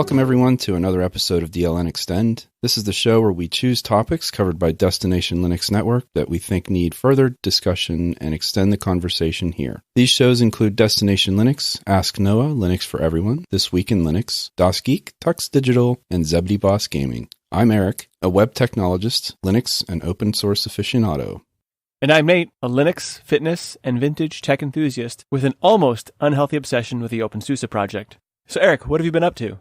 Welcome everyone to another episode of DLN Xtend. This is the show where we choose topics covered by Destination Linux Network that we think need further discussion and extend the conversation here. These shows include Destination Linux, Ask Noah, Linux for Everyone, This Week in Linux, Das Geek, Tux Digital, and Zebedee Boss Gaming. I'm Eric, a web technologist, Linux, and open source aficionado. And I'm Nate, a Linux, fitness, and vintage tech enthusiast with an almost unhealthy obsession with the OpenSUSE project. So Eric, what have you been up to?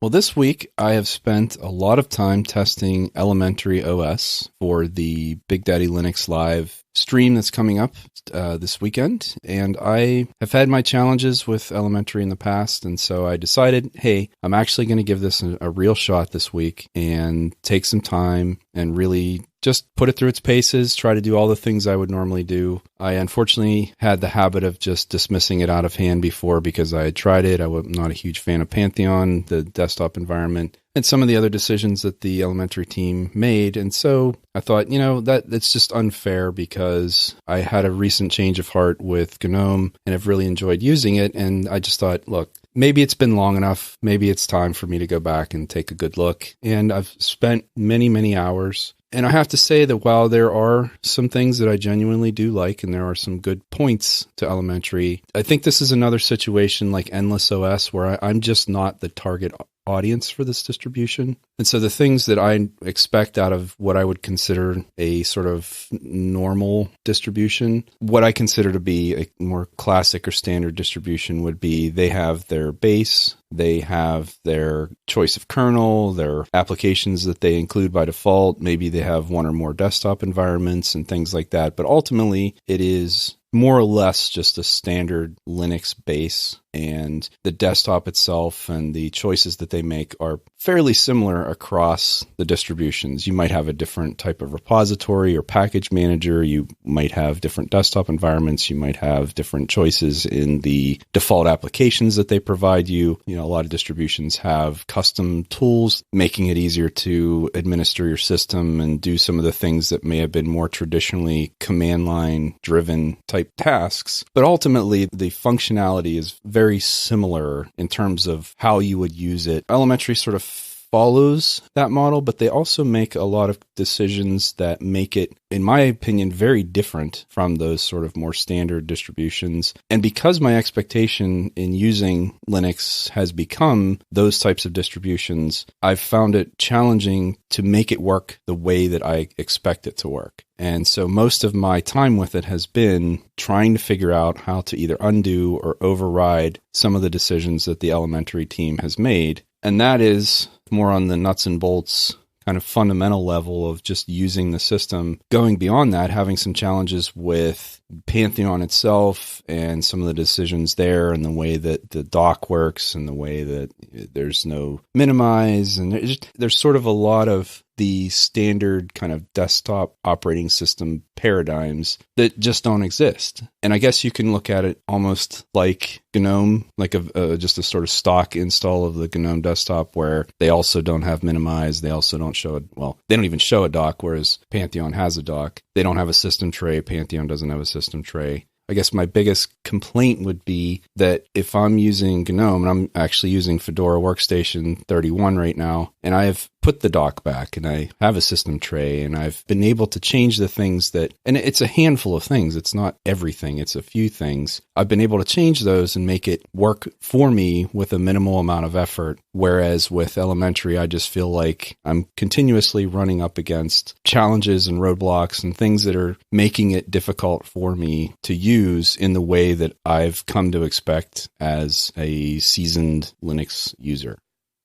Well, this week I have spent a lot of time testing Elementary OS for the Big Daddy Linux Live stream that's coming up this weekend. And I have had my challenges with Elementary in the past. And so I decided, hey, I'm actually going to give this a real shot this week and take some time and really just put it through its paces, try to do all the things I would normally do. I unfortunately had the habit of just dismissing it out of hand before because I had tried it. I was not a huge fan of Pantheon, the desktop environment, and some of the other decisions that the Elementary team made. And so I thought, that it's just unfair because I had a recent change of heart with GNOME and have really enjoyed using it. And I just thought, look, maybe it's been long enough. Maybe it's time for me to go back and take a good look. And I've spent many, many hours. And I have to say that while there are some things that I genuinely do like, and there are some good points to Elementary, I think this is another situation like Endless OS where I'm just not the target audience for this distribution. And so the things that I expect out of what I would consider a sort of normal distribution, what I consider to be a more classic or standard distribution would be they have their base, they have their choice of kernel, their applications that they include by default. Maybe they have one or more desktop environments and things like that. But ultimately, it is more or less just a standard Linux base, and the desktop itself and the choices that they make are fairly similar across the distributions. You might have a different type of repository or package manager. You might have different desktop environments. You might have different choices in the default applications that they provide you. A lot of distributions have custom tools, making it easier to administer your system and do some of the things that may have been more traditionally command line driven type tasks. But ultimately, the functionality is very similar in terms of how you would use it. Elementary sort of follows that model, but they also make a lot of decisions that make it, in my opinion, very different from those sort of more standard distributions. And because my expectation in using Linux has become those types of distributions, I've found it challenging to make it work the way that I expect it to work. And so most of my time with it has been trying to figure out how to either undo or override some of the decisions that the Elementary team has made. And that is more on the nuts and bolts kind of fundamental level of just using the system. Going beyond that, having some challenges with Pantheon itself and some of the decisions there and the way that the dock works and the way that there's no minimize. And there's sort of a lot of the standard kind of desktop operating system paradigms that just don't exist. And I guess you can look at it almost like GNOME, like just a sort of stock install of the GNOME desktop where they also don't have minimize. They also don't show it. Well, they don't even show a dock, whereas Pantheon has a dock. They don't have a system tray. Pantheon doesn't have a system tray. I guess my biggest complaint would be that if I'm using GNOME, and I'm actually using Fedora Workstation 31 right now, and I have put the dock back and I have a system tray and I've been able to change the things that, and it's a handful of things. It's not everything. It's a few things. I've been able to change those and make it work for me with a minimal amount of effort. Whereas with Elementary, I just feel like I'm continuously running up against challenges and roadblocks and things that are making it difficult for me to use in the way that I've come to expect as a seasoned Linux user.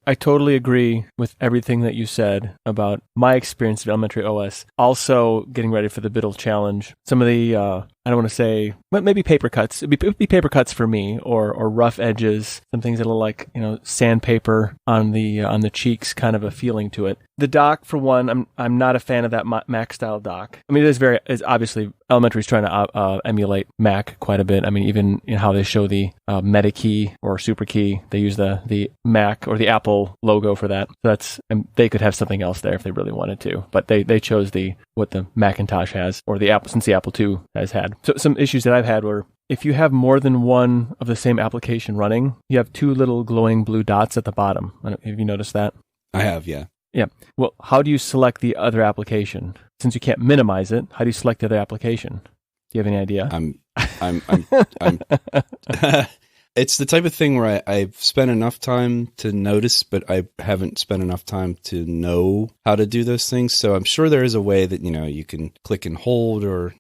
I totally agree with everything that you said about my experience of Elementary OS. Also, getting ready for the Biddle Challenge. Some of the, I don't want to say, maybe paper cuts. It'd be paper cuts for me, or rough edges. Some things that look like, sandpaper on the cheeks, kind of a feeling to it. The dock, for one, I'm not a fan of that Mac style dock. I mean, it's obviously Elementary is trying to emulate Mac quite a bit. I mean, even in how they show the Meta key or Super key, they use the Mac or the Apple logo for that. So they could have something else there if they really wanted to, but they chose what the Macintosh has, or the Apple, since the Apple II has had. So some issues that I've had were if you have more than one of the same application running, you have two little glowing blue dots at the bottom. Have you noticed that? I have, yeah. Yeah. Well, how do you select the other application? Since you can't minimize it, how do you select the other application? Do you have any idea? I'm It's the type of thing where I've spent enough time to notice, but I haven't spent enough time to know how to do those things. So I'm sure there is a way that, you can click and hold or...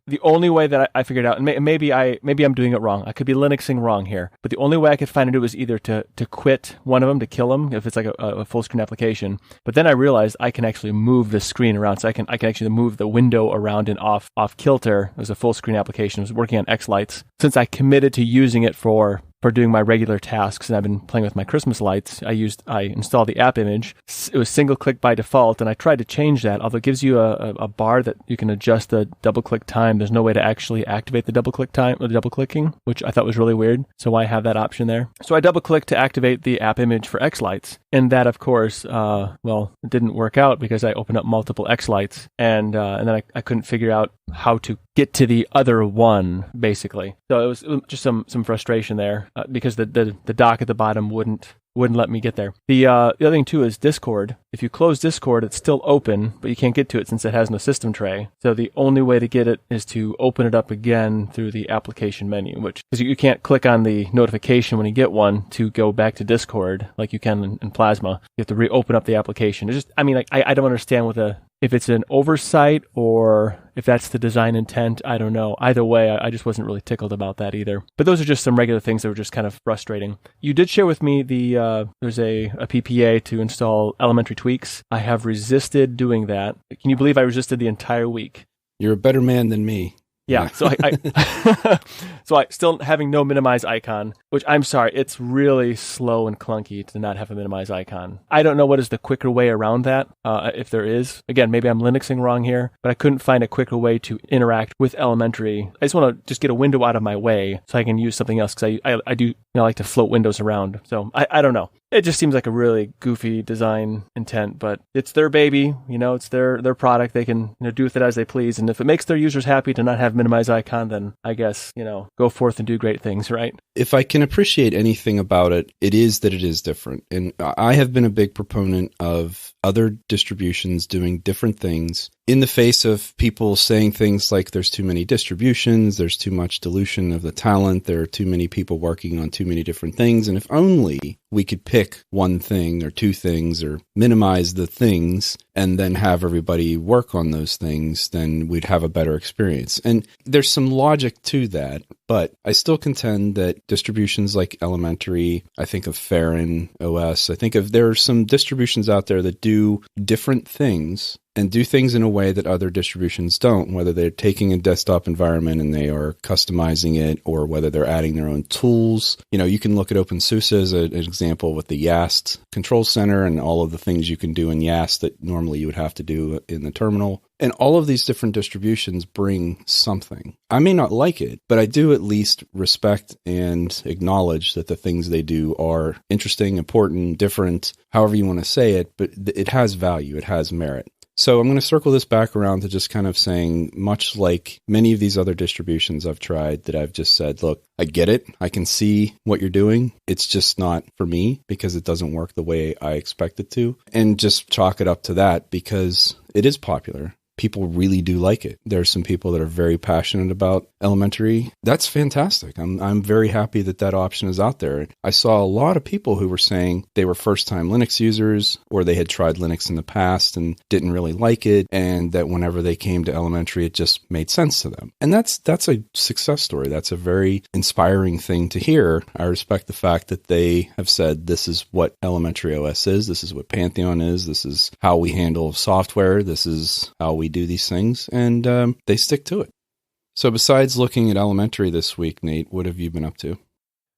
The only way that I figured out, and maybe I'm doing it wrong. I could be Linuxing wrong here, but the only way I could find to do was either to quit one of them, to kill them, if it's like a full screen application. But then I realized I can actually move the screen around, so I can actually move the window around and off kilter. It was a full screen application. It was working on X lights. Since I committed to using it for doing my regular tasks, and I've been playing with my Christmas lights, I installed the app image. It was single click by default, and I tried to change that, although it gives you a bar that you can adjust the double click time. There's no way to actually activate the double click time or the double clicking, which I thought was really weird. So I have that option there. So I double clicked to activate the app image for X lights, and that, of course, it didn't work out because I opened up multiple X lights, and then I couldn't figure out how to get to the other one, basically. So it was just some frustration there because the dock at the bottom wouldn't let me get there. The other thing too is Discord. If you close Discord, it's still open, but you can't get to it since it has no system tray. So the only way to get it is to open it up again through the application menu, because you can't click on the notification when you get one to go back to Discord like you can in Plasma. You have to reopen up the application. It's just, I don't understand if it's an oversight or if that's the design intent, I don't know. Either way, I just wasn't really tickled about that either. But those are just some regular things that were just kind of frustrating. You did share with me there's a PPA to install elementary tweaks. I have resisted doing that. Can you believe I resisted the entire week? You're a better man than me. Yeah, so I still having no minimize icon, which I'm sorry, it's really slow and clunky to not have a minimize icon. I don't know what is the quicker way around that, if there is. Again, maybe I'm Linuxing wrong here, but I couldn't find a quicker way to interact with elementary. I just want to just get a window out of my way so I can use something else, because I do like to float windows around. So I don't know. It just seems like a really goofy design intent, but it's their baby, it's their product. They can do with it as they please. And if it makes their users happy to not have minimize icon, then I guess, go forth and do great things, right? If I can appreciate anything about it, it is that it is different. And I have been a big proponent of other distributions doing different things in the face of people saying things like there's too many distributions, there's too much dilution of the talent, there are too many people working on too many different things. And if only we could pick one thing or two things or minimize the things and then have everybody work on those things, then we'd have a better experience. And there's some logic to that, but I still contend that distributions like Elementary, I think of Hera OS, there are some distributions out there that do different things and do things in a way that other distributions don't, whether they're taking a desktop environment and they are customizing it, or whether they're adding their own tools. You can look at OpenSUSE as an example with the YAST control center and all of the things you can do in YAST that normally you would have to do in the terminal. And all of these different distributions bring something. I may not like it, but I do at least respect and acknowledge that the things they do are interesting, important, different, however you want to say it, but it has value, it has merit. So I'm going to circle this back around to just kind of saying, much like many of these other distributions I've tried, that I've just said, look, I get it. I can see what you're doing. It's just not for me because it doesn't work the way I expect it to. And just chalk it up to that because it is popular. People really do like it. There's some people that are very passionate about Elementary. That's fantastic. I'm very happy that option is out there. I saw a lot of people who were saying they were first-time Linux users, or they had tried Linux in the past and didn't really like it, and that whenever they came to Elementary, it just made sense to them. And that's a success story. That's a very inspiring thing to hear. I respect the fact that they have said, this is what Elementary OS is, this is what Pantheon is, this is how we handle software, this is how we do these things, and they stick to it. So besides looking at Elementary this week, Nate, what have you been up to?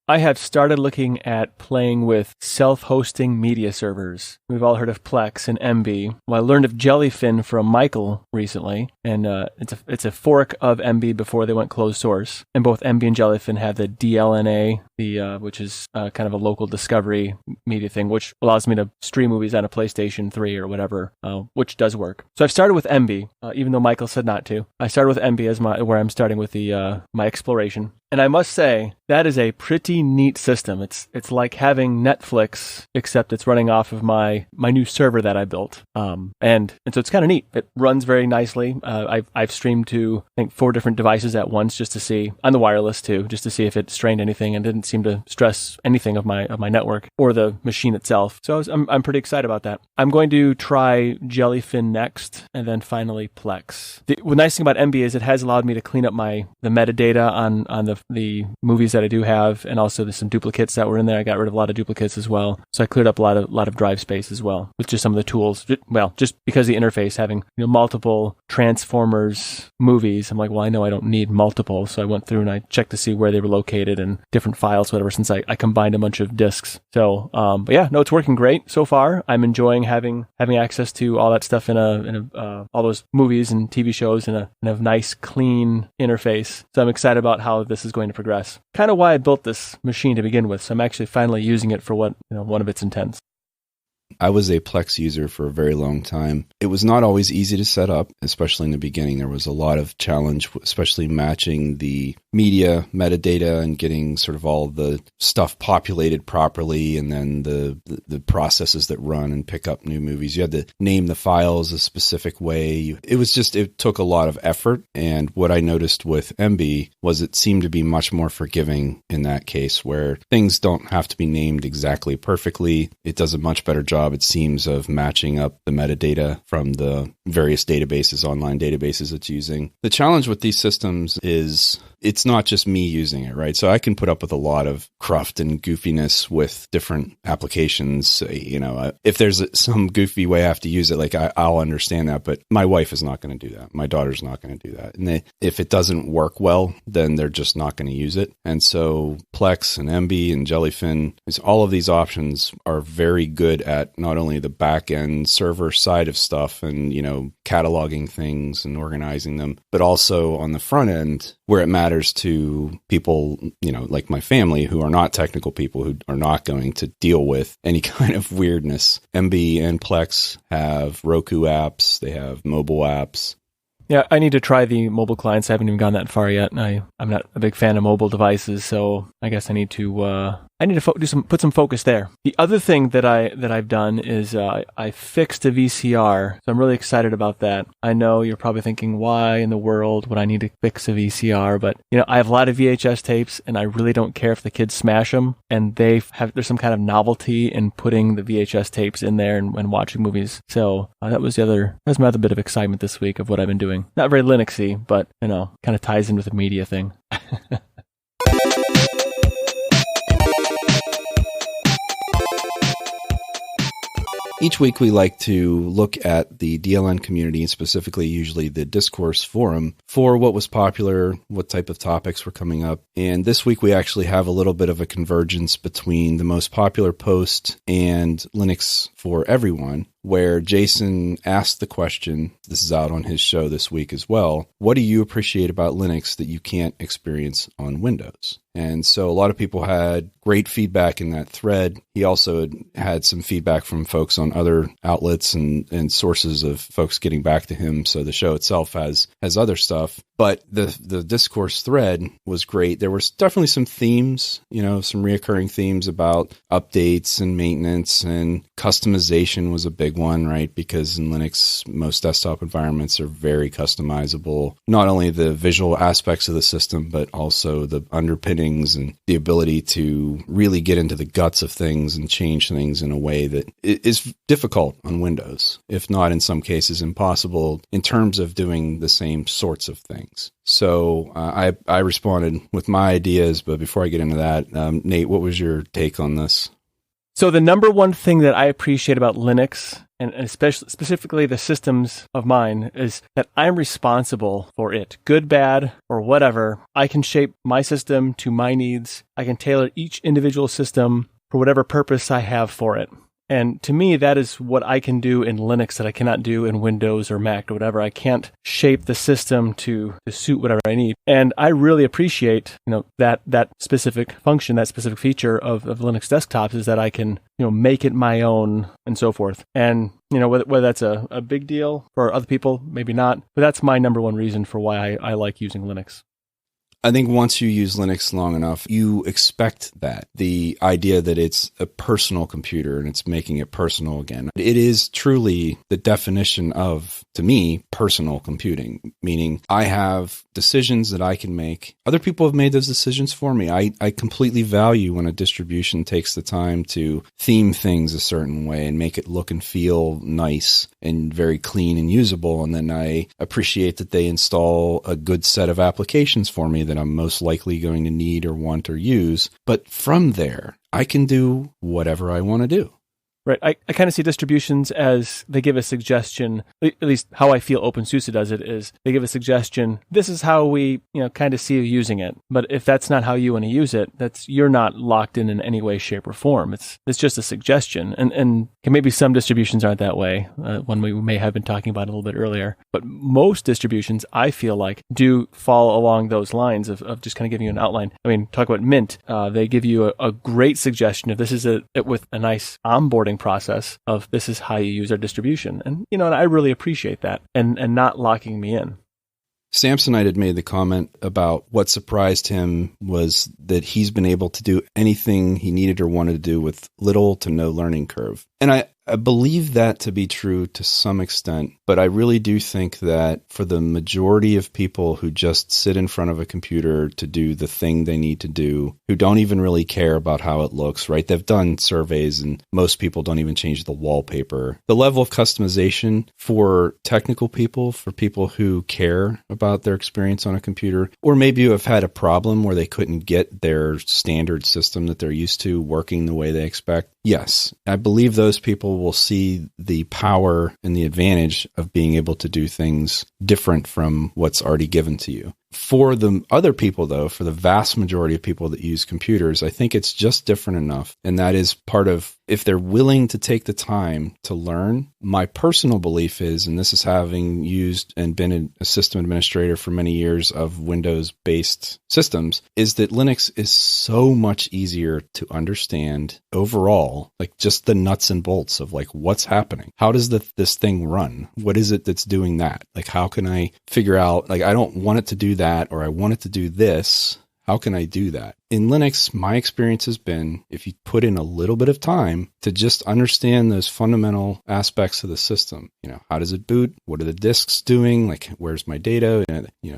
I have started looking at playing with self-hosting media servers. We've all heard of Plex and Emby. Well, I learned of Jellyfin from Michael recently, and it's a fork of Emby before they went closed source. And both Emby and Jellyfin have the DLNA, which is kind of a local discovery media thing, which allows me to stream movies on a PlayStation 3 or whatever, which does work. So I've started with Emby, even though Michael said not to. I started with Emby as where I'm starting with my exploration. And I must say, that is a pretty neat system. It's like having Netflix, except it's running off of my new server that I built. And so it's kind of neat. It runs very nicely. I've streamed to, I think, 4 different devices at once just to see, on the wireless too, just to see if it strained anything and didn't seem to stress anything of my network or the machine itself. So I'm pretty excited about that. I'm going to try Jellyfin next, and then finally Plex. The nice thing about Emby is it has allowed me to clean up the metadata on the movies that I do have, and also there's some duplicates that were in there. I got rid of a lot of duplicates as well. So I cleared up a lot of drive space as well with just some of the tools. Well, just because the interface having multiple Transformers movies, I'm like, well, I know I don't need multiple. So I went through and I checked to see where they were located and different files, whatever, since I combined a bunch of disks. So, but yeah, no, it's working great so far. I'm enjoying having access to all that stuff in all those movies and TV shows in a nice, clean interface. So I'm excited about how this is going to progress. Kind of why I built this machine to begin with. So I'm actually finally using it for what one of its intents. I was a Plex user for a very long time. It was not always easy to set up, especially in the beginning. There was a lot of challenge, especially matching the media metadata and getting sort of all the stuff populated properly, and then the processes that run and pick up new movies. You had to name the files a specific way. It took a lot of effort. And what I noticed with Emby was it seemed to be much more forgiving in that case, where things don't have to be named exactly perfectly. It does a much better job, it seems, of matching up the metadata from the various databases, online databases it's using. The challenge with these systems is it's not just me using it, right? So I can put up with a lot of cruft and goofiness with different applications. If there's some goofy way I have to use it, like I'll understand that, but my wife is not going to do that. My daughter's not going to do that. And if it doesn't work well, then they're just not going to use it. And so Plex and Emby and Jellyfin, all of these options are very good at not only the back end server side of stuff and, cataloging things and organizing them, but also on the front end where it matters to people, like my family, who are not technical people, who are not going to deal with any kind of weirdness. Emby and Plex have Roku apps. They have mobile apps. Yeah, I need to try the mobile clients. I haven't even gone that far yet. I'm not a big fan of mobile devices, so I guess I need to put some focus there. The other thing that I've done is I fixed a VCR, so I'm really excited about that. I know you're probably thinking, why in the world would I need to fix a VCR? But I have a lot of VHS tapes, and I really don't care if the kids smash them. And there's some kind of novelty in putting the VHS tapes in there and watching movies. So that was my other bit of excitement this week of what I've been doing. Not very Linuxy, but kind of ties in with the media thing. Each week we like to look at the DLN community, and specifically usually the discourse forum, for what was popular, what type of topics were coming up. And this week we actually have a little bit of a convergence between the most popular post and Linux for Everyone, where Jason asked the question, this is out on his show this week as well, what do you appreciate about Linux that you can't experience on Windows? And so a lot of people had great feedback in that thread. He also had some feedback from folks on other outlets and sources of folks getting back to him. So the show itself has other stuff. But the discourse thread was great. There were definitely some themes, some reoccurring themes about updates and maintenance, and customization was a big one, right? Because in Linux, most desktop environments are very customizable. Not only the visual aspects of the system, but also the underpinnings and the ability to really get into the guts of things and change things in a way that is difficult on Windows, if not in some cases impossible in terms of doing the same sorts of things. So I responded with my ideas, but before I get into that, Nate, what was your take on this? So the number one thing that I appreciate about Linux, and especially specifically the systems of mine, is that I'm responsible for it. Good, bad, or whatever. I can shape my system to my needs. I can tailor each individual system for whatever purpose I have for it. And to me, that is what I can do in Linux that I cannot do in Windows or Mac or whatever. I can't shape the system to suit whatever I need. And I really appreciate, that specific function, that specific feature of Linux desktops, is that I can, make it my own and so forth. And, whether that's a big deal for other people, maybe not. But that's my number one reason for why I like using Linux. I think once you use Linux long enough, you expect that. The idea that it's a personal computer and it's making it personal again. It is truly the definition of, to me, personal computing, meaning I have decisions that I can make. Other people have made those decisions for me. I completely value when a distribution takes the time to theme things a certain way and make it look and feel nice and very clean and usable. And then I appreciate that they install a good set of applications for me that I'm most likely going to need or want or use. But from there, I can do whatever I want to do. Right. I kind of see distributions as they give a suggestion, at least how I feel OpenSUSE does it is they give a suggestion. This is how we, kind of see you using it. But if that's not how you want to use it, you're not locked in any way, shape, or form. It's just a suggestion. And maybe some distributions aren't that way. One we may have been talking about a little bit earlier. But most distributions, I feel like, do fall along those lines of just kind of giving you an outline. I mean, talk about Mint. They give you a great suggestion. If this is with a nice onboarding process of this is how you use our distribution. And, and I really appreciate that and not locking me in. Samsonite had made the comment about what surprised him was that he's been able to do anything he needed or wanted to do with little to no learning curve. And I believe that to be true to some extent, but I really do think that for the majority of people who just sit in front of a computer to do the thing they need to do, who don't even really care about how it looks, right? They've done surveys and most people don't even change the wallpaper. The level of customization for technical people, for people who care about their experience on a computer, or maybe you have had a problem where they couldn't get their standard system that they're used to working the way they expect. Yes, I believe those people will see the power and the advantage of being able to do things different from what's already given to you. For the other people, though, for the vast majority of people that use computers, I think it's just different enough. And that is part of, if they're willing to take the time to learn, my personal belief is, and this is having used and been a system administrator for many years of Windows-based systems, is that Linux is so much easier to understand overall, like just the nuts and bolts of like what's happening. How does this thing run? What is it that's doing that? Like, how can I figure out, like, I don't want it to do that, or I want it to do this. How can I do that? In Linux, my experience has been, if you put in a little bit of time to just understand those fundamental aspects of the system, how does it boot? What are the disks doing? Like, where's my data?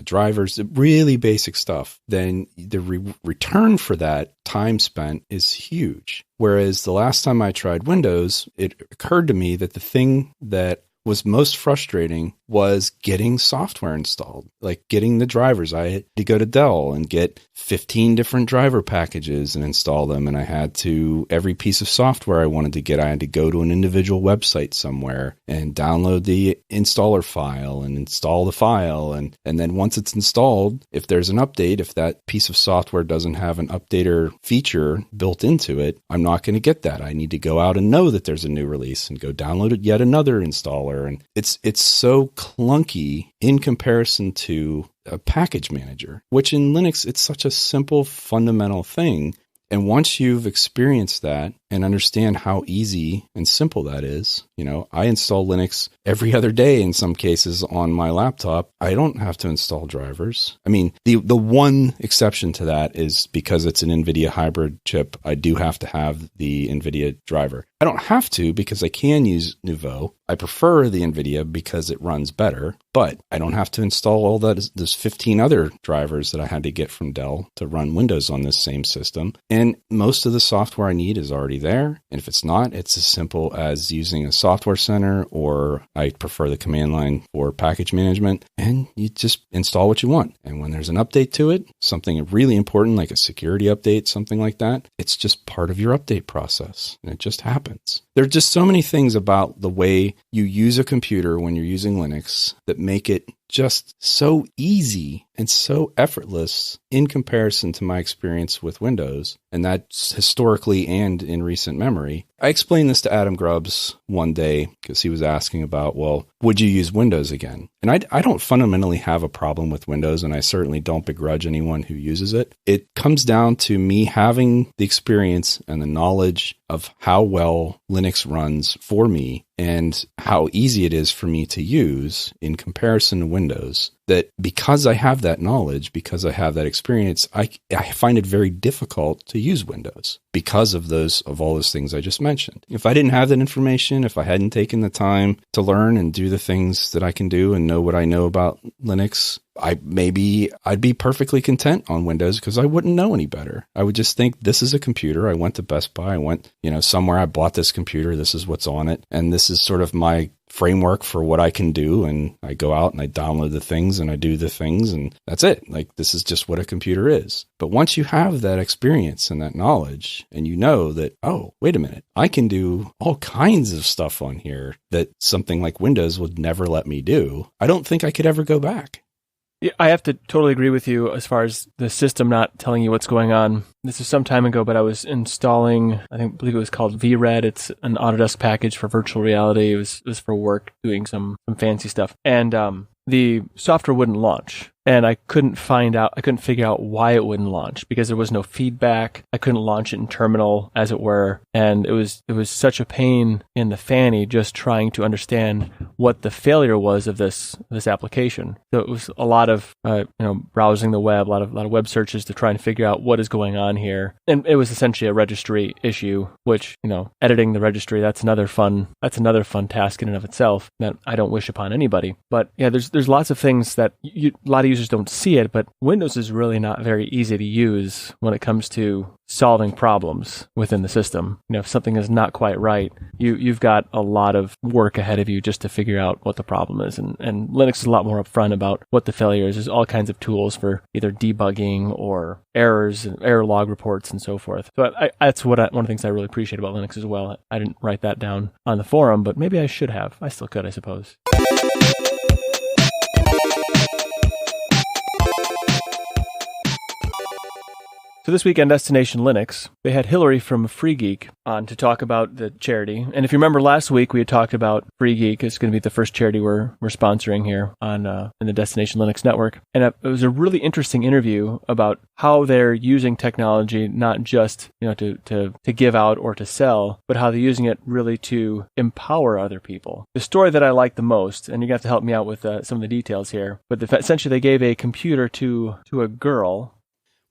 Drivers, really basic stuff. Then the return for that time spent is huge. Whereas the last time I tried Windows, it occurred to me that the thing that was most frustrating was getting software installed, like getting the drivers. I had to go to Dell and get 15 different driver packages and install them. And I had to, every piece of software I wanted to get, I had to go to an individual website somewhere and download the installer file and install the file. And then once it's installed, if there's an update, if that piece of software doesn't have an updater feature built into it, I'm not going to get that. I need to go out and know that there's a new release and go download it, yet another installer. And it's so clunky in comparison to a package manager, which in Linux, it's such a simple, fundamental thing. And once you've experienced that and understand how easy and simple that is, I install Linux every other day in some cases on my laptop. I don't have to install drivers. I mean, the one exception to that is because it's an NVIDIA hybrid chip, I do have to have the NVIDIA driver. I don't have to because I can use Nouveau. I prefer the NVIDIA because it runs better, but I don't have to install all that. There's 15 other drivers that I had to get from Dell to run Windows on this same system. And most of the software I need is already there. And if it's not, it's as simple as using a software center, or I prefer the command line for package management, and you just install what you want. And when there's an update to it, something really important like a security update, something like that, it's just part of your update process. And it just happens. There are just so many things about the way you use a computer when you're using Linux that make it just so easy and so effortless in comparison to my experience with Windows, and that's historically and in recent memory. I explained this to Adam Grubbs one day because he was asking about, well, would you use Windows again? And I don't fundamentally have a problem with Windows, and I certainly don't begrudge anyone who uses it. It comes down to me having the experience and the knowledge of how well Linux runs for me and how easy it is for me to use in comparison to Windows, that because I have that knowledge, because I have that experience, I find it very difficult to use Windows because of all those things I just mentioned. If I didn't have that information, if I hadn't taken the time to learn and do the things that I can do and know what I know about Linux, I'd be perfectly content on Windows because I wouldn't know any better. I would just think, this is a computer. I went to Best Buy. I went, somewhere. I bought this computer. This is what's on it. And this is sort of my framework for what I can do. And I go out and I download the things and I do the things, and that's it. Like, this is just what a computer is. But once you have that experience and that knowledge, and you know that, oh, wait a minute, I can do all kinds of stuff on here that something like Windows would never let me do, I don't think I could ever go back. Yeah, I have to totally agree with you as far as the system not telling you what's going on. This is some time ago, but I was installing, I believe it was called VRED. It's an Autodesk package for virtual reality. It was for work, doing some fancy stuff. And the software wouldn't launch. And I couldn't figure out why it wouldn't launch, because there was no feedback. I couldn't launch it in terminal, as it were. And it was such a pain in the fanny just trying to understand what the failure was of this application. So it was a lot of browsing the web, a lot of web searches to try and figure out what is going on here. And it was essentially a registry issue, which, editing the registry, that's another fun task in and of itself that I don't wish upon anybody. But yeah, there's lots of things that a lot of users don't see it, but Windows is really not very easy to use when it comes to solving problems within the system. If something is not quite right, you've got a lot of work ahead of you just to figure out what the problem is. And Linux is a lot more upfront about what the failure is. There's all kinds of tools for either debugging or errors and error log reports and so forth. So that's one of the things I really appreciate about Linux as well. I didn't write that down on the forum, but maybe I should have. I still could, I suppose. So this week on Destination Linux, they had Hilary from FreeGeek on to talk about the charity. And if you remember last week, we had talked about FreeGeek. It's going to be the first charity we're sponsoring here on in the Destination Linux network. And it was a really interesting interview about how they're using technology, not just to give out or to sell, but how they're using it really to empower other people. The story that I like the most, and you're going to have to help me out with some of the details here, but essentially they gave a computer to a girl.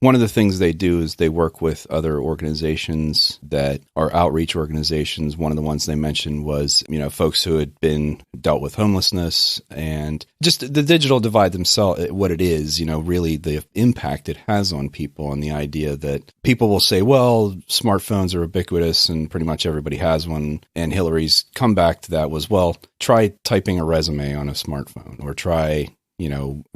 One of the things they do is they work with other organizations that are outreach organizations. One of the ones they mentioned was, folks who had been dealt with homelessness, and just the digital divide themselves, what it is, really the impact it has on people, and the idea that people will say, well, smartphones are ubiquitous and pretty much everybody has one. And Hilary's comeback to that was, well, try typing a resume on a smartphone, or try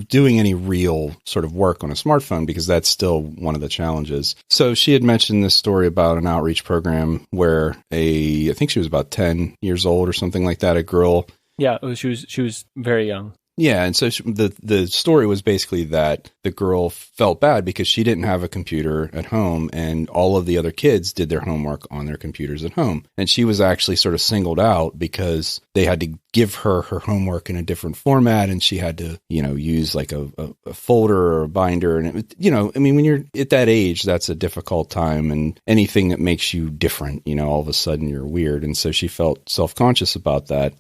doing any real sort of work on a smartphone, because that's still one of the challenges. So she had mentioned this story about an outreach program where I think she was about 10 years old or something like that, a girl. Yeah, she was very young. Yeah, and so the story was basically that the girl felt bad because she didn't have a computer at home, and all of the other kids did their homework on their computers at home. And she was actually sort of singled out because they had to give her homework in a different format, and she had to, use like a folder or a binder. And, when you're at that age, that's a difficult time, and anything that makes you different, all of a sudden you're weird. And so she felt self-conscious about that.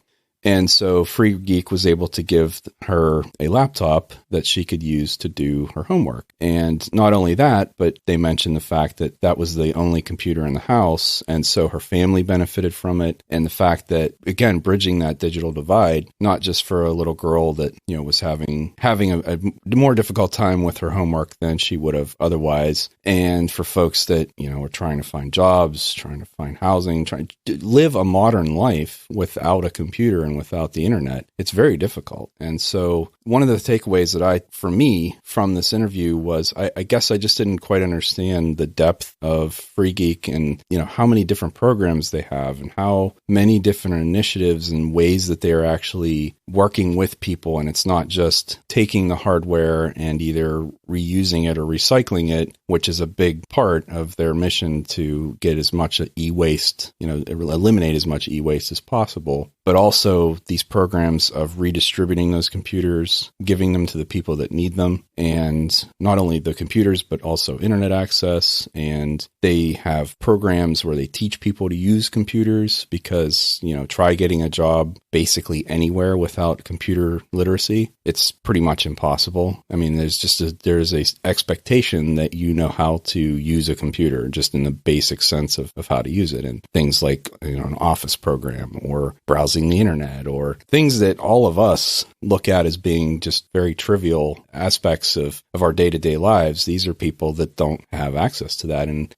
And so FreeGeek was able to give her a laptop that she could use to do her homework. And not only that, but they mentioned the fact that that was the only computer in the house. And so her family benefited from it. And the fact that, again, bridging that digital divide, not just for a little girl that, was having a more difficult time with her homework than she would have otherwise. And for folks that, are trying to find jobs, trying to find housing, trying to live a modern life without a computer and without the internet, it's very difficult. And so one of the takeaways that for me from this interview was, I guess I just didn't quite understand the depth of FreeGeek and, how many different programs they have and how many different initiatives and ways that they are actually working with people, and it's not just taking the hardware and either reusing it or recycling it, which is a big part of their mission to get as much e-waste, eliminate as much e-waste as possible, but also these programs of redistributing those computers, giving them to the people that need them, and not only the computers, but also internet access. And they have programs where they teach people to use computers because, try getting a job basically anywhere without computer literacy. It's pretty much impossible. I mean, there's a expectation that you know how to use a computer just in the basic sense of how to use it, and things like an office program or browsing the internet or things that all of us look at as being just very trivial aspects of our day-to-day lives. These are people that don't have access to that, and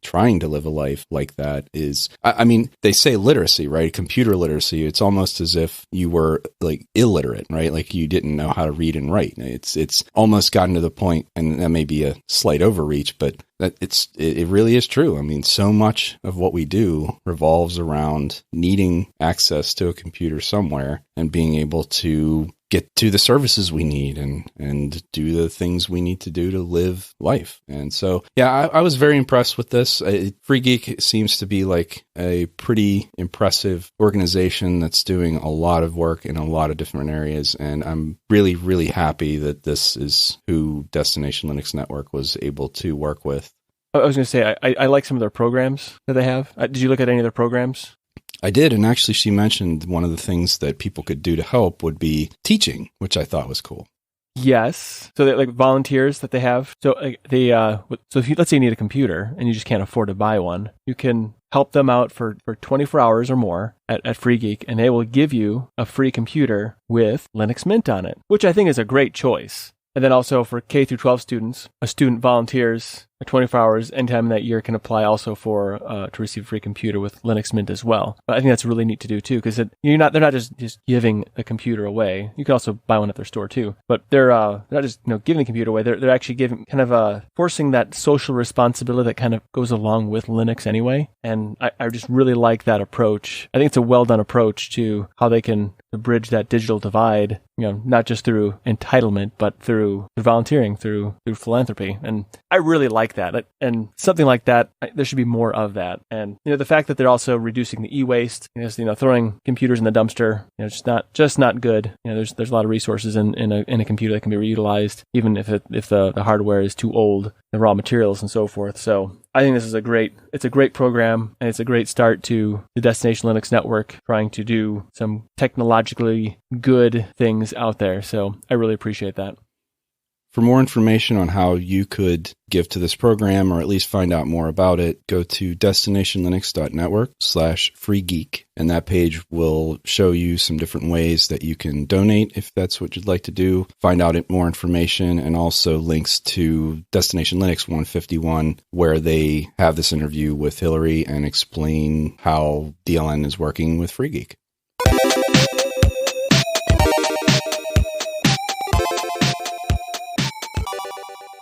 trying to live a life like that is, they say literacy, right? Computer literacy. It's almost as if you were like illiterate, right? Like you didn't know how to read and write. It's almost gotten to the point, and that may be a slight overreach, but that it really is true. I mean, so much of what we do revolves around needing access to a computer somewhere and being able to get to the services we need and do the things we need to do to live life. And so, yeah, I was very impressed with this. FreeGeek seems to be like a pretty impressive organization that's doing a lot of work in a lot of different areas. And I'm really, really happy that this is who Destination Linux Network was able to work with. I was going to say, I like some of their programs that they have. Did you look at any of their programs? I did, and actually she mentioned one of the things that people could do to help would be teaching, which I thought was cool. Yes. So like volunteers that they have. So so if let's say you need a computer and you just can't afford to buy one, you can help them out for 24 hours or more at FreeGeek, and they will give you a free computer with Linux Mint on it, which I think is a great choice. And then also for K through 12 students, a student volunteers 24 hours anytime in that year can apply also for to receive a free computer with Linux Mint as well. But I think that's really neat to do too, because they're not just giving a computer away. You can also buy one at their store too. But they're not just giving the computer away. They're actually giving forcing that social responsibility that kind of goes along with Linux anyway. And I just really like that approach. I think it's a well done approach to how they can bridge that digital divide. Not just through entitlement, but through volunteering, through philanthropy. And I really like that. And something like that, there should be more of that. And, the fact that they're also reducing the e-waste, throwing computers in the dumpster, just not good. There's a lot of resources in a computer that can be reutilized, even if the hardware is too old, the raw materials and so forth. So I think this is a great program, and it's a great start to the Destination Linux Network trying to do some technologically good things out there. So I really appreciate that. For more information on how you could give to this program, or at least find out more about it, go to destinationlinux.network/freegeek, and that page will show you some different ways that you can donate if that's what you'd like to do, find out more information, and also links to Destination Linux 151, where they have this interview with Hilary and explain how DLN is working with FreeGeek.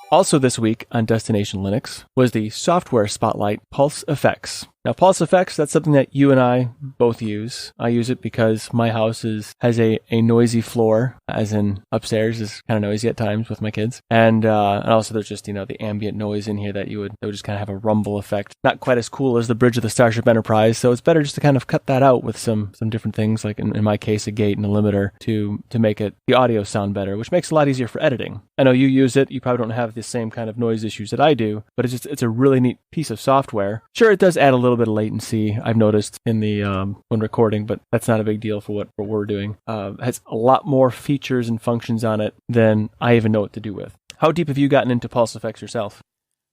Also this week on Destination Linux was the software spotlight PulseEffects. Now, PulseEffects, that's something that you and I both use. I use it because my house has a noisy floor, as in upstairs is kind of noisy at times with my kids. And also there's just, the ambient noise in here that would just kind of have a rumble effect. Not quite as cool as the bridge of the Starship Enterprise, so it's better just to kind of cut that out with some different things, like in my case, a gate and a limiter to make the audio sound better, which makes it a lot easier for editing. I know you use it. You probably don't have the same kind of noise issues that I do, but it's a really neat piece of software. Sure, it does add a little bit of latency, I've noticed in the when recording, but that's not a big deal for what we're doing. It has a lot more features and functions on it than I even know what to do with. How deep have you gotten into PulseEffects yourself?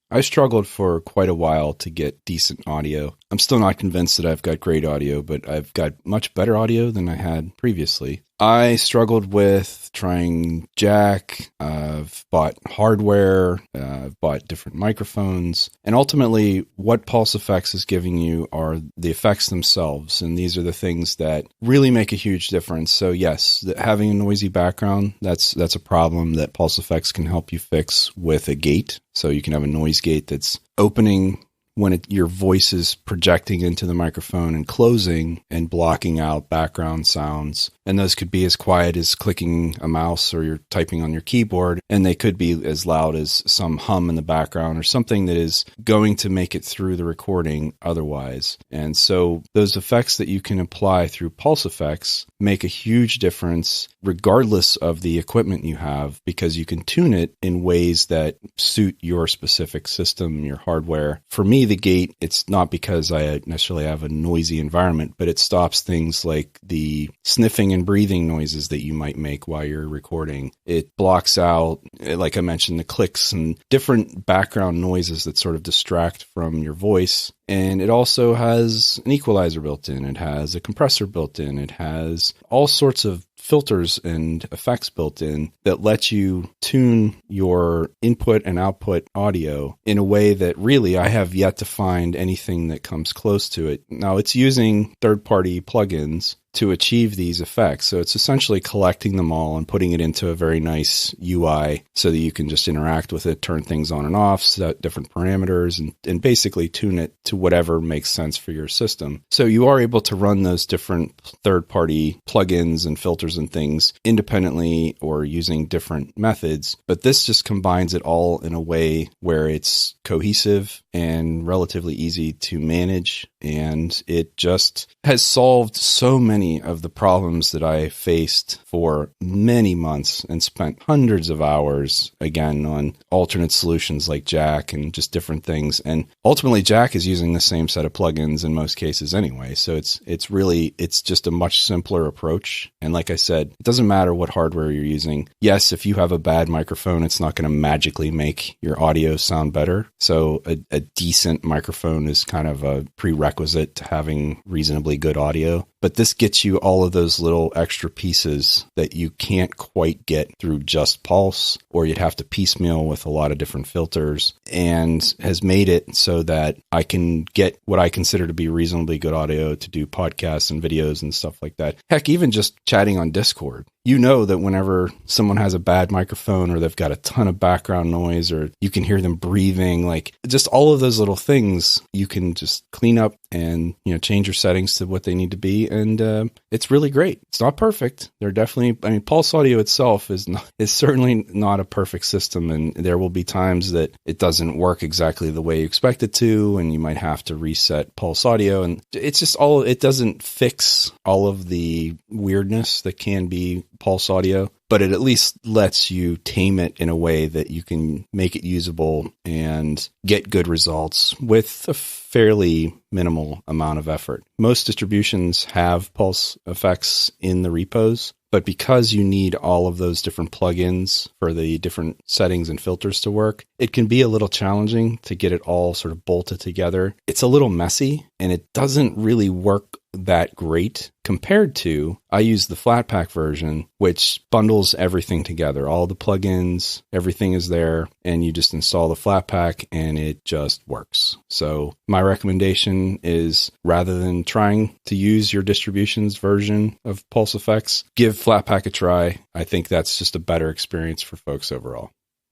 I struggled for quite a while to get decent audio. I'm still not convinced that I've got great audio, but I've got much better audio than I had previously. I struggled with trying jack. I've bought hardware. I've bought different microphones. And ultimately, what PulseEffects is giving you are the effects themselves. And these are the things that really make a huge difference. So yes, having a noisy background, that's a problem that PulseEffects can help you fix with a gate. So you can have a noise gate that's opening when your voice is projecting into the microphone and closing and blocking out background sounds. And those could be as quiet as clicking a mouse or you're typing on your keyboard. And they could be as loud as some hum in the background or something that is going to make it through the recording otherwise. And so those effects that you can apply through PulseEffects make a huge difference regardless of the equipment you have, because you can tune it in ways that suit your specific system, your hardware. For me, the gate, it's not because I necessarily have a noisy environment, but it stops things like the sniffing and breathing noises that you might make while you're recording. It blocks out, like I mentioned, the clicks and different background noises that sort of distract from your voice. And it also has an equalizer built in. It has a compressor built in. It has all sorts of filters and effects built in that let you tune your input and output audio in a way that really I have yet to find anything that comes close to it. Now, it's using third-party plugins to achieve these effects. So it's essentially collecting them all and putting it into a very nice UI so that you can just interact with it, turn things on and off, set different parameters, and basically tune it to whatever makes sense for your system. So you are able to run those different third-party plugins and filters and things independently or using different methods. But this just combines it all in a way where it's cohesive and relatively easy to manage. And it just has solved so many of the problems that I faced for many months and spent hundreds of hours, again, on alternate solutions like Jack and just different things. And ultimately, Jack is using the same set of plugins in most cases anyway. So it's just a much simpler approach. And like I said, it doesn't matter what hardware you're using. Yes, if you have a bad microphone, it's not going to magically make your audio sound better. So a decent microphone is kind of a prerequisite to having reasonably good audio. But this gets you all of those little extra pieces that you can't quite get through just Pulse, or you'd have to piecemeal with a lot of different filters, and has made it so that I can get what I consider to be reasonably good audio to do podcasts and videos and stuff like that. Heck, even just chatting on Discord. You know that whenever someone has a bad microphone or they've got a ton of background noise or you can hear them breathing, like just all of those little things you can just clean up and, change your settings to what they need to be. And it's really great. It's not perfect. They're definitely, Pulse Audio itself is certainly not a perfect system. And there will be times that it doesn't work exactly the way you expect it to. And you might have to reset Pulse Audio. And it's just it doesn't fix all of the weirdness that can be Pulse Audio, but it at least lets you tame it in a way that you can make it usable and get good results with a fairly minimal amount of effort. Most distributions have PulseEffects in the repos, but because you need all of those different plugins for the different settings and filters to work, it can be a little challenging to get it all sort of bolted together. It's a little messy, and it doesn't really work that great compared to, I use the Flatpak version, which bundles everything together. All the plugins, everything is there, and you just install the Flatpak and it just works. So my recommendation is, rather than trying to use your distribution's version of PulseEffects, give Flatpak a try. I think that's just a better experience for folks overall.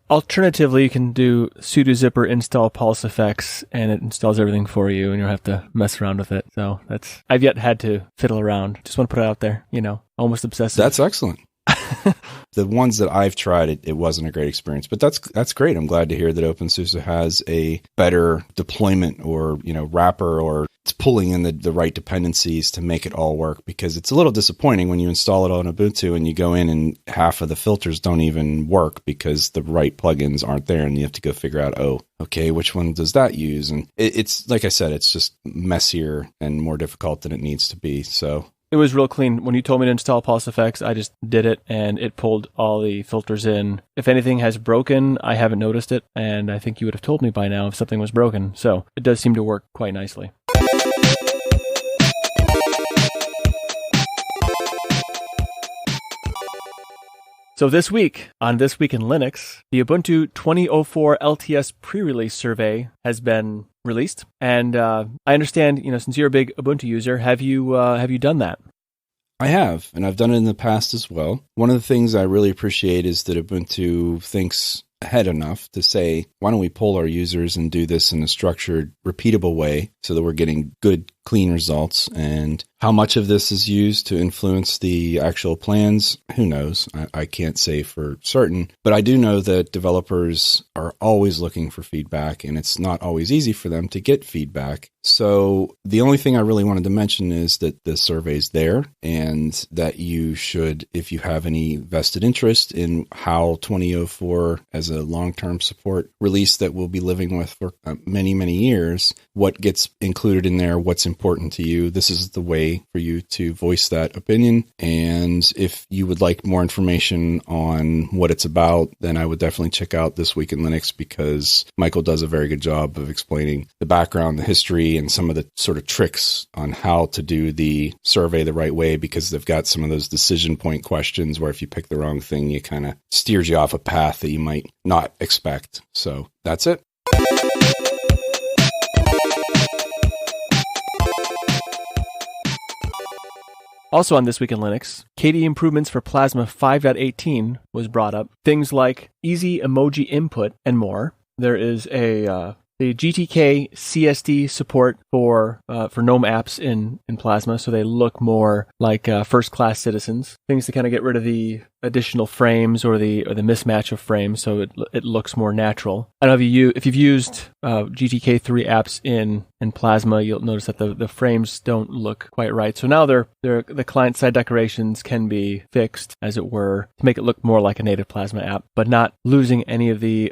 Alternatively, you can do sudo zipper install PulseEffects, and it installs everything for you, and you don't have to mess around with it. So I've yet had to fiddle around. Just want to put it out there, almost obsessive. That's excellent. The ones that I've tried, it wasn't a great experience, but that's great. I'm glad to hear that OpenSUSE has a better deployment or, wrapper, or it's pulling in the right dependencies to make it all work, because it's a little disappointing when you install it on Ubuntu and you go in and half of the filters don't even work because the right plugins aren't there, and you have to go figure out, okay, which one does that use? And it's, like I said, it's just messier and more difficult than it needs to be. So it was real clean. When you told me to install PulseEffects, I just did it, and it pulled all the filters in. If anything has broken, I haven't noticed it, and I think you would have told me by now if something was broken. So it does seem to work quite nicely. So this week, on This Week in Linux, the Ubuntu 2004 LTS pre-release survey has been released. And I understand, since you're a big Ubuntu user, have you done that? I have, and I've done it in the past as well. One of the things I really appreciate is that Ubuntu thinks ahead enough to say, why don't we poll our users and do this in a structured, repeatable way so that we're getting good clean results. And how much of this is used to influence the actual plans, who knows? I can't say for certain, but I do know that developers are always looking for feedback, and it's not always easy for them to get feedback. So the only thing I really wanted to mention is that the survey's there, and that you should, if you have any vested interest in how 2004 as a long-term support release that we'll be living with for many, many years, what gets included in there, what's important to you, this is the way for you to voice that opinion. And if you would like more information on what it's about, then I would definitely check out This Week in Linux, because Michael does a very good job of explaining the background, the history, and some of the sort of tricks on how to do the survey the right way, because they've got some of those decision point questions where if you pick the wrong thing, it kind of steers you off a path that you might not expect. So that's it. Also on This Week in Linux, KDE improvements for Plasma 5.18 was brought up. Things like easy emoji input and more. There is the GTK CSD support for GNOME apps in Plasma, so they look more like first-class citizens. Things to kind of get rid of the additional frames or the mismatch of frames, so it looks more natural. I don't know if you've used GTK3 apps in Plasma, you'll notice that the frames don't look quite right. So now the client-side decorations can be fixed, as it were, to make it look more like a native Plasma app, but not losing any of the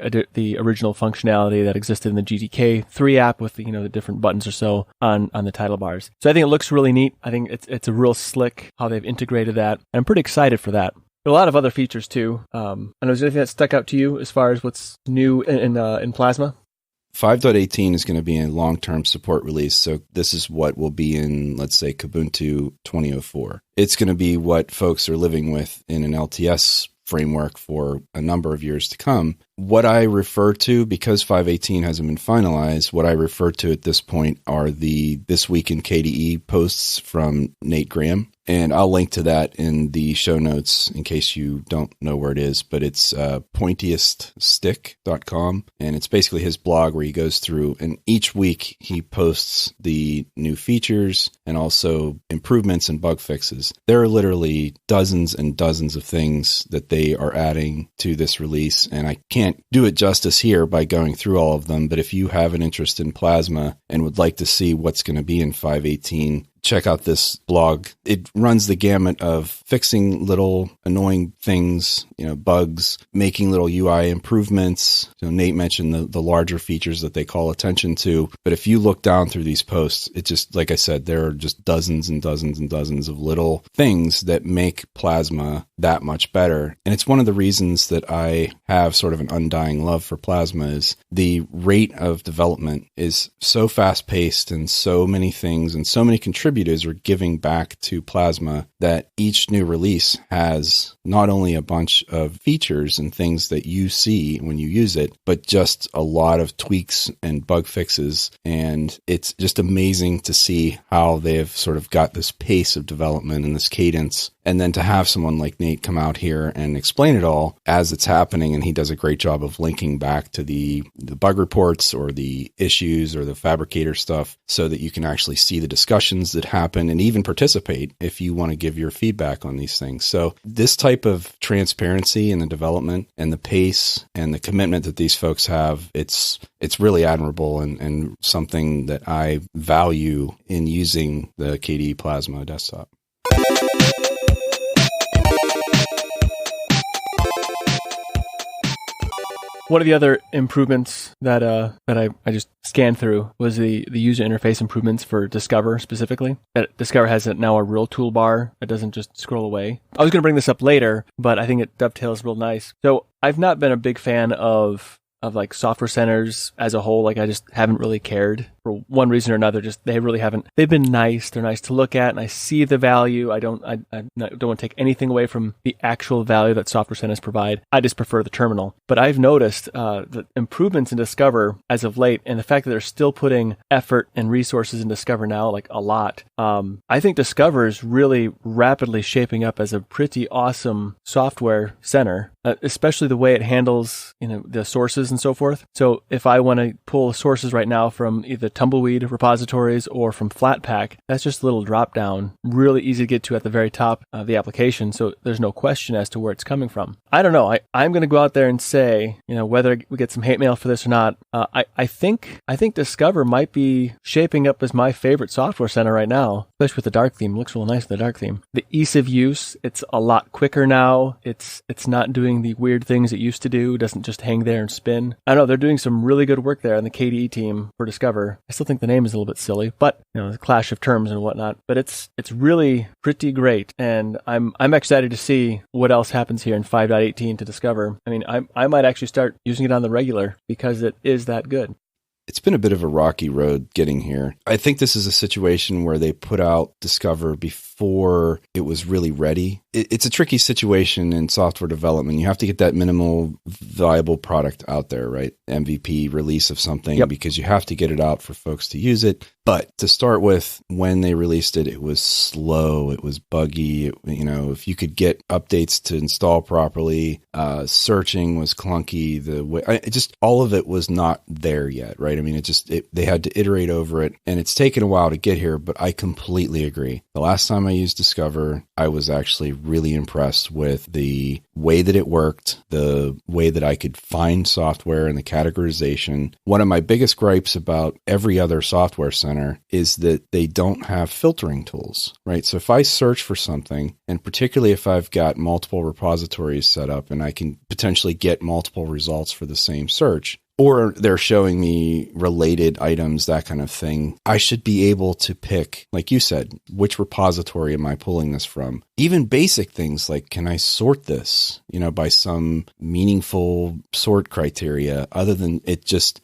original functionality that existed in the GTK3 app with the different buttons or so on the title bars. So I think it looks really neat. I think it's a real slick how they've integrated that. And I'm pretty excited for that. There are a lot of other features too. And is there anything that stuck out to you as far as what's new in Plasma? 5.18 is going to be a long-term support release, so this is what will be in, let's say, Ubuntu 2004. It's going to be what folks are living with in an LTS framework for a number of years to come. What I refer to, because 5.18 hasn't been finalized, what I refer to at this point are the This Week in KDE posts from Nate Graham. And I'll link to that in the show notes in case you don't know where it is, but it's pointieststick.com. And it's basically his blog where he goes through, and each week he posts the new features and also improvements and bug fixes. There are literally dozens and dozens of things that they are adding to this release, and I can't do it justice here by going through all of them. But if you have an interest in Plasma and would like to see what's going to be in 5.18, check out this blog. It runs the gamut of fixing little annoying things, bugs, making little UI improvements. Nate mentioned the larger features that they call attention to. But if you look down through these posts, it just, like I said, there are just dozens and dozens and dozens of little things that make Plasma that much better. And it's one of the reasons that I have sort of an undying love for Plasma is the rate of development is so fast paced, and so many things and so many contributors are giving back to Plasma that each new release has not only a bunch of features and things that you see when you use it, but just a lot of tweaks and bug fixes. And it's just amazing to see how they've sort of got this pace of development and this cadence. And then to have someone like Nate come out here and explain it all as it's happening, and he does a great job of linking back to the bug reports or the issues or the Fabricator stuff so that you can actually see the discussions that happen and even participate if you want to give your feedback on these things. So this type of transparency in the development and the pace and the commitment that these folks have, it's really admirable and something that I value in using the KDE Plasma desktop. One of the other improvements that I just scanned through was the user interface improvements for Discover specifically. That Discover has now a real toolbar that doesn't just scroll away. I was going to bring this up later, but I think it dovetails real nice. So I've not been a big fan of like software centers as a whole. Like I just haven't really cared for one reason or another. Just they really haven't. They've been nice. They're nice to look at, and I see the value. I don't want to take anything away from the actual value that software centers provide. I just prefer the terminal. But I've noticed the improvements in Discover as of late, and the fact that they're still putting effort and resources in Discover now, like a lot. I think Discover is really rapidly shaping up as a pretty awesome software center, especially the way it handles the sources and so forth. So if I want to pull sources right now from either Tumbleweed repositories or from Flatpak, that's just a little drop down, really easy to get to at the very top of the application, so there's no question as to where it's coming from. I don't know. I'm going to go out there and say, whether we get some hate mail for this or not, I think Discover might be shaping up as my favorite software center right now, especially with the dark theme. It looks real nice with the dark theme. The ease of use, it's a lot quicker now. It's not doing the weird things it used to do. It doesn't just hang there and spin. I know they're doing some really good work there on the KDE team for Discover. I still think the name is a little bit silly, but the clash of terms and whatnot. But it's really pretty great, and I'm excited to see what else happens here in 5.18 to Discover. I mean, I might actually start using it on the regular because it is that good. It's been a bit of a rocky road getting here. I think this is a situation where they put out Discover before it was really ready. It's a tricky situation in software development. You have to get that minimal viable product out there, right? MVP release of something, because you have to get it out for folks to use it. But to start with, when they released it, it was slow. It was buggy. If you could get updates to install properly, searching was clunky. All of it was not there yet, right? I mean, they had to iterate over it, and it's taken a while to get here, but I completely agree. The last time I used Discover, I was actually really impressed with the way that it worked, the way that I could find software and the categorization. One of my biggest gripes about every other software center is that they don't have filtering tools, right? So if I search for something, and particularly if I've got multiple repositories set up and I can potentially get multiple results for the same search, or they're showing me related items, that kind of thing, I should be able to pick, like you said, which repository am I pulling this from? Even basic things like, can I sort this, by some meaningful sort criteria, other than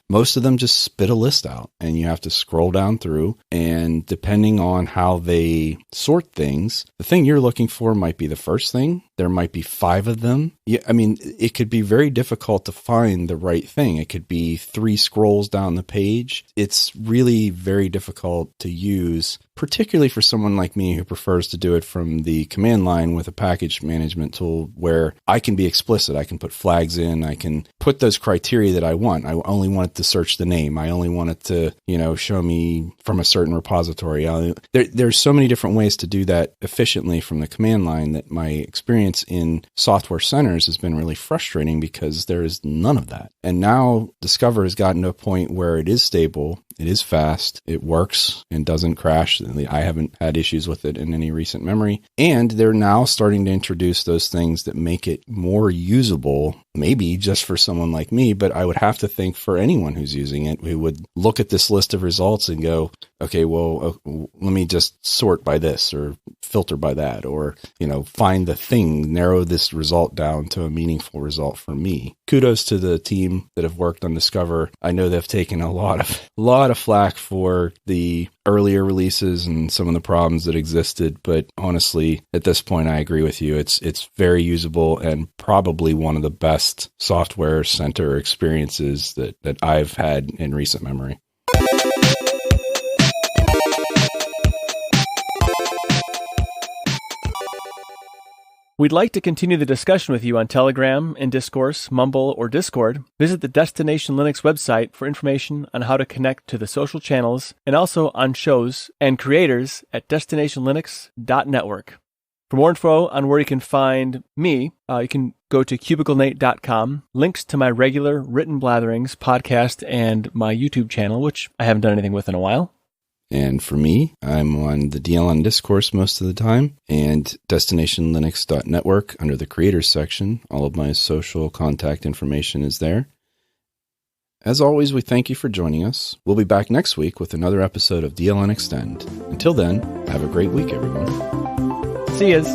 most of them just spit a list out and you have to scroll down through, and depending on how they sort things, the thing you're looking for might be the first thing. There might be 5 of them. Yeah, I mean, it could be very difficult to find the right thing. It could be 3 scrolls down the page. It's really very difficult to use, particularly for someone like me who prefers to do it from the command line with a package management tool where I can be explicit. I can put flags in. I can put those criteria that I want. I only want it to search the name. I only want it to, show me from a certain repository. There's so many different ways to do that efficiently from the command line that my experience in software centers has been really frustrating because there is none of that. And now Discover has gotten to a point where it is stable. It is fast. It works and doesn't crash. I haven't had issues with it in any recent memory. And they're now starting to introduce those things that make it more usable, maybe just for someone like me, but I would have to think for anyone who's using it, who would look at this list of results and go, okay, well, let me just sort by this or filter by that, or, find the thing, narrow this result down to a meaningful result for me. Kudos to the team that have worked on Discover. I know they've taken a lot of flack for the earlier releases and some of the problems that existed, but honestly, at this point, I agree with you. It's very usable and probably one of the best software center experiences that I've had in recent memory. We'd like to continue the discussion with you on Telegram, in Discourse, Mumble, or Discord. Visit the Destination Linux website for information on how to connect to the social channels and also on shows and creators at destinationlinux.network. For more info on where you can find me, you can go to cubiclenate.com. Links to my regular written blatherings, podcast, and my YouTube channel, which I haven't done anything with in a while. And for me, I'm on the DLN Discourse most of the time, and destinationlinux.network under the creators section. All of my social contact information is there. As always, we thank you for joining us. We'll be back next week with another episode of DLN Xtend. Until then, have a great week, everyone. See yas.